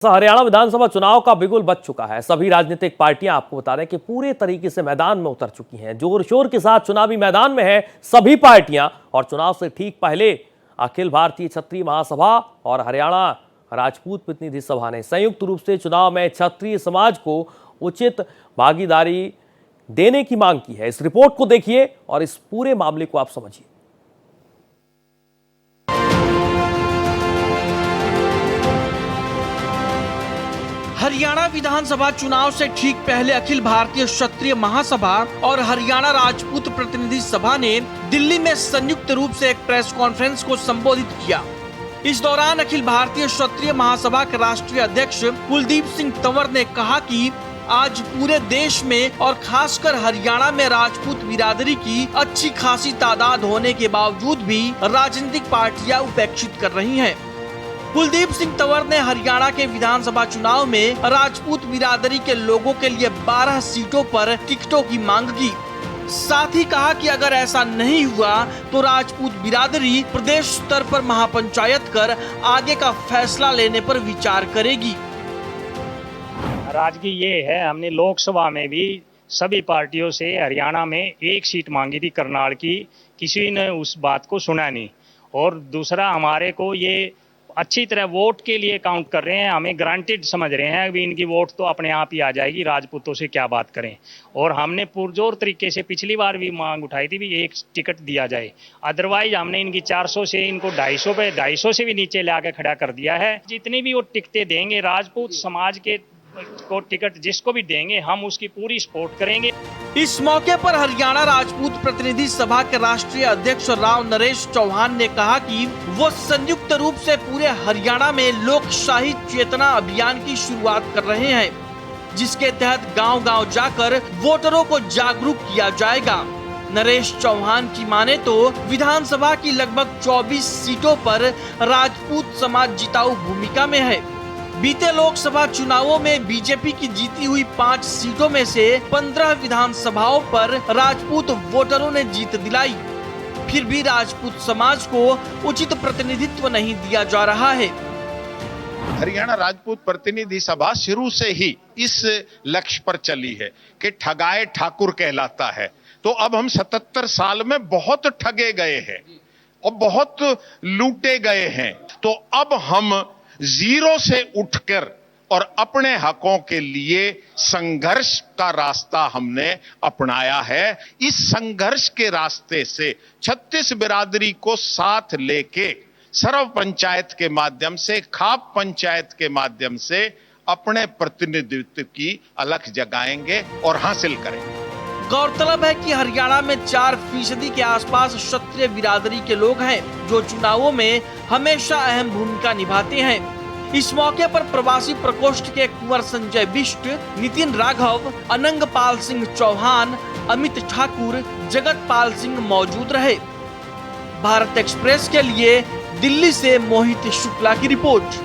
हरियाणा विधानसभा चुनाव का बिगुल बज चुका है। सभी राजनीतिक पार्टियां आपको बता दें कि पूरे तरीके से मैदान में उतर चुकी हैं। जोर शोर के साथ चुनावी मैदान में है सभी पार्टियां और चुनाव से ठीक पहले अखिल भारतीय क्षत्रिय महासभा और हरियाणा राजपूत प्रतिनिधि सभा ने संयुक्त रूप से चुनाव में क्षत्रिय समाज को उचित भागीदारी देने की मांग की है। इस रिपोर्ट को देखिए और इस पूरे मामले को आप समझिए। हरियाणा विधानसभा चुनाव से ठीक पहले अखिल भारतीय क्षत्रिय महासभा और हरियाणा राजपूत प्रतिनिधि सभा ने दिल्ली में संयुक्त रूप से एक प्रेस कॉन्फ्रेंस को संबोधित किया। इस दौरान अखिल भारतीय क्षत्रिय महासभा के राष्ट्रीय अध्यक्ष कुलदीप सिंह तंवर ने कहा कि आज पूरे देश में और खासकर हरियाणा में राजपूत बिरादरी की अच्छी खासी तादाद होने के बावजूद भी राजनीतिक पार्टियां उपेक्षित कर रही हैं। कुलदीप सिंह तंवर ने हरियाणा के विधानसभा चुनाव में राजपूत बिरादरी के लोगों के लिए 12 सीटों पर टिकटों की मांग की। साथ ही कहा कि अगर ऐसा नहीं हुआ तो राजपूत बिरादरी प्रदेश स्तर पर महापंचायत कर आगे का फैसला लेने पर विचार करेगी। राजगी ये है, हमने लोकसभा में भी सभी पार्टियों से हरियाणा में एक सीट मांगी थी करनाल की, किसी ने उस बात को सुना नहीं। और दूसरा, हमारे को ये अच्छी तरह वोट के लिए काउंट कर रहे हैं, हमें ग्रांटेड समझ रहे हैं अभी इनकी वोट तो अपने आप ही आ जाएगी, राजपूतों से क्या बात करें। और हमने पुरजोर तरीके से पिछली बार भी मांग उठाई थी भी एक टिकट दिया जाए। अदरवाइज हमने इनकी 400 से इनको 250 पे 250 से भी नीचे ला के खड़ा कर दिया है। जितनी भी वो टिकटें देंगे राजपूत समाज के को टिकट जिसको भी देंगे हम उसकी पूरी सपोर्ट करेंगे। इस मौके पर हरियाणा राजपूत प्रतिनिधि सभा के राष्ट्रीय अध्यक्ष राव नरेश चौहान ने कहा कि वो संयुक्त रूप से पूरे हरियाणा में लोकशाही चेतना अभियान की शुरुआत कर रहे हैं, जिसके तहत गांव-गांव जाकर वोटरों को जागरूक किया जाएगा। नरेश चौहान की माने तो विधानसभा की लगभग 24 सीटों पर राजपूत समाज जिताऊ भूमिका में है। बीते लोकसभा चुनावों में बीजेपी की जीती हुई 5 सीटों में से 15 विधानसभाओं पर राजपूत वोटरों ने जीत दिलाई। फिर भी राजपूत समाज को उचित प्रतिनिधित्व नहीं दिया जा रहा है। हरियाणा राजपूत प्रतिनिधि सभा शुरू से ही इस लक्ष्य पर चली है कि ठगाए ठाकुर कहलाता है। तो अब हम 77 साल में बहुत ठगे गए हैं और बहुत लूटे गए हैं। तो अब हम जीरो से उठकर और अपने हकों के लिए संघर्ष का रास्ता हमने अपनाया है। इस संघर्ष के रास्ते से 36 बिरादरी को साथ लेके सर्व पंचायत के माध्यम से, खाप पंचायत के माध्यम से अपने प्रतिनिधित्व की अलख जगाएंगे और हासिल करेंगे। गौरतलब है कि हरियाणा में 4% के आसपास क्षत्रिय बिरादरी के लोग हैं जो चुनावों में हमेशा अहम भूमिका निभाते हैं। इस मौके पर प्रवासी प्रकोष्ठ के कुंवर संजय बिष्ट, नितिन राघव, अनंग पाल सिंह चौहान, अमित ठाकुर, जगत पाल सिंह मौजूद रहे। भारत एक्सप्रेस के लिए दिल्ली से मोहित शुक्ला की रिपोर्ट।